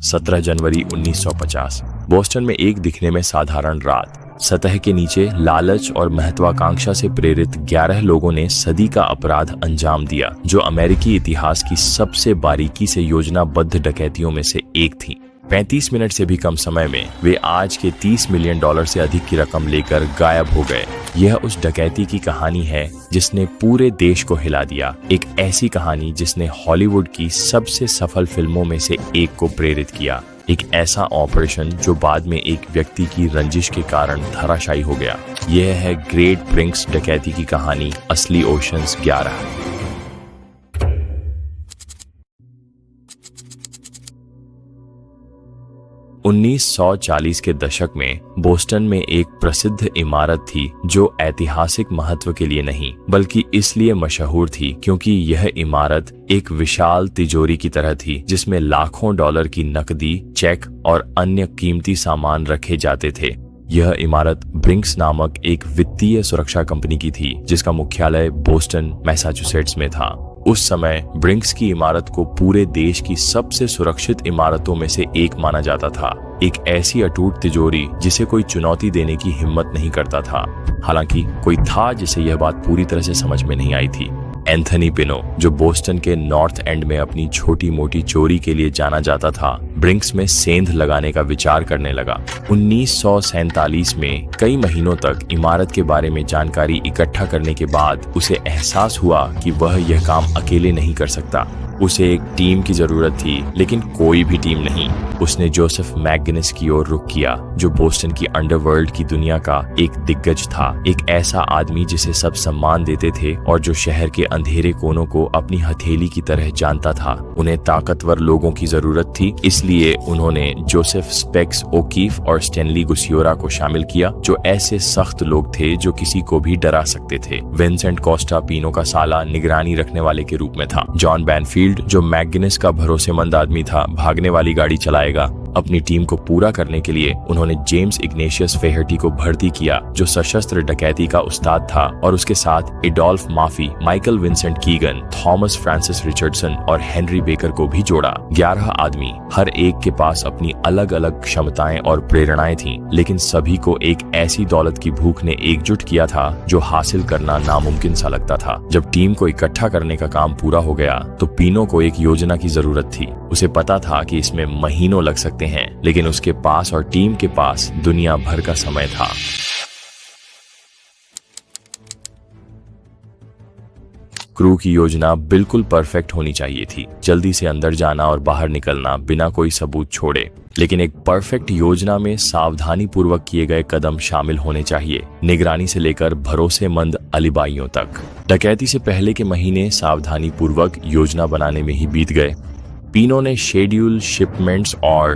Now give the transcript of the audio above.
17 जनवरी 1950। Boston में एक दिखने में साधारण रात। सतह के नीचे लालच और महत्वाकांक्षा से प्रेरित 11 लोगों ने सदी का अपराध अंजाम दिया, जो अमेरिकी इतिहास की सबसे बारीकी से योजनाबद्ध डकैतियों में से एक थी। 35 मिनट से भी कम समय में वे आज के $30 मिलियन से अधिक की रकम लेकर गायब हो गए। यह उस डकैती की कहानी है जिसने पूरे देश को हिला दिया। एक ऐसी कहानी जिसने हॉलीवुड की सबसे सफल फिल्मों में से एक को प्रेरित किया। एक ऐसा ऑपरेशन जो बाद में एक व्यक्ति की रंजिश के कारण धराशायी हो गया। यह है ग्रेट ब्रिंक्स डकैती की कहानी, असली ओशंस 11। $1940 के दशक में बोस्टन में एक प्रसिद्ध इमारत थी जो ऐतिहासिक महत्व के लिए नहीं बल्कि इसलिए मशहूर थी क्योंकि यह इमारत एक विशाल तिजोरी की तरह थी जिसमें लाखों डॉलर की नकदी, चेक और अन्य कीमती सामान रखे जाते थे। यह इमारत ब्रिंक्स नामक एक वित्तीय सुरक्षा कंपनी की थी जिसका मुख्यालय बोस्टन, मैसाचुसेट्स में था। उस समय ब्रिंक्स की इमारत को पूरे देश की सबसे सुरक्षित इमारतों में से एक माना जाता था। एक ऐसी अटूट तिजोरी जिसे कोई चुनौती देने की हिम्मत नहीं करता था। हालांकि कोई था जिसे यह बात पूरी तरह से समझ में नहीं आई थी। एंथनी पिनो, जो बोस्टन के नॉर्थ एंड में अपनी छोटी मोटी चोरी के लिए जाना जाता था, ब्रिंक्स में सेंध लगाने का विचार करने लगा। 1947 में कई महीनों तक इमारत के बारे में जानकारी इकट्ठा करने के बाद उसे एहसास हुआ कि वह यह काम अकेले नहीं कर सकता। उसे एक टीम की जरूरत थी, लेकिन कोई भी टीम नहीं। उसने जोसेफ मैकगिनिस की ओर रुख किया, जो बोस्टन की अंडरवर्ल्ड की दुनिया का एक दिग्गज था। एक ऐसा आदमी जिसे सब सम्मान देते थे और जो शहर के अंधेरे कोनों को अपनी हथेली की तरह जानता था। उन्हें ताकतवर लोगों की जरूरत थी, इसलिए उन्होंने जोसेफ स्पेक्स ओकीफ और स्टेनली गुसियोरा को शामिल किया, जो ऐसे सख्त लोग थे जो किसी को भी डरा सकते थे। विंसेंट कोस्टा पिनो का साला निगरानी रखने वाले के रूप में था। जॉन बैनफील्ड, जो मैकगिनिस का भरोसेमंद आदमी था, भागने वाली गाड़ी चलाएगा। अपनी टीम को पूरा करने के लिए उन्होंने जेम्स इग्नेशियस फेहर्टी को भर्ती किया, जो सशस्त्र डकैती का उस्ताद था, और उसके साथ एडोल्फ माफी, Michael Vincent Keegan, Thomas Francis Richardson और हेनरी बेकर को भी जोड़ा। 11 आदमी, हर एक के पास अपनी अलग अलग क्षमताएं और प्रेरणाएं थीं, लेकिन सभी को एक ऐसी दौलत की भूख ने एकजुट किया था जो हासिल करना नामुमकिन सा लगता था। जब टीम को इकट्ठा करने का काम पूरा हो गया तो पिनो को एक योजना की जरूरत थी। उसे पता था कि इसमें महीनों लग सकते हैं, लेकिन उसके पास और टीम के पास दुनिया भर का समय था। क्रू की योजना बिल्कुल परफेक्ट होनी चाहिए थी। जल्दी से अंदर जाना और बाहर निकलना बिना कोई सबूत छोड़े। लेकिन एक परफेक्ट योजना में सावधानी पूर्वक किए गए कदम शामिल होने चाहिए, निगरानी से लेकर भरोसेमंद अलिबाइयों तक। डकैती से पहले के महीने सावधानी पूर्वक योजना बनाने में ही बीत गए। पिनो ने शेड्यूल, शिपमेंट्स और